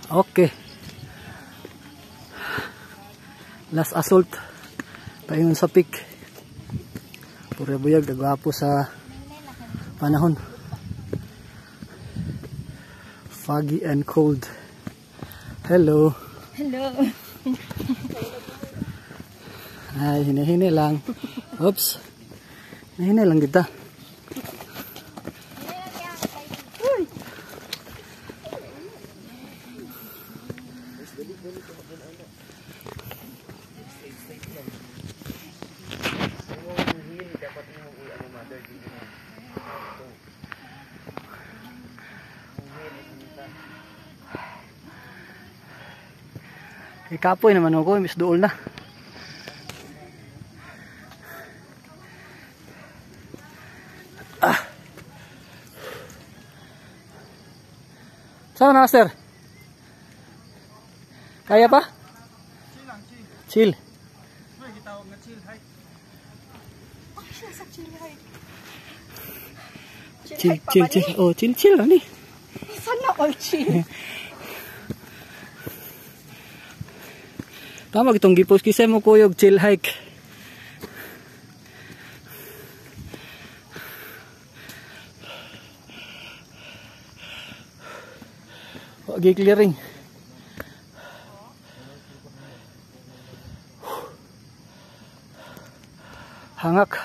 Okay. Last assault. Paingon sa peak. Pura buyag, nagwapo sa panahon. Foggy and cold. Hello. Hello. Ay, hini-hini lang. Oops. Hini lang kita. Kapoy naman ako, Miss Dool na. Saan na, sir? Kaya pa? Chill lang, chill. Chill. May gitawag na chill hike. Oh, siya sa chill hike. Chill. Oh, chill lang ni. Sana all chill. Tama itong gipos kisay mo kuyog chill hike. Wagi clearing. Hangak.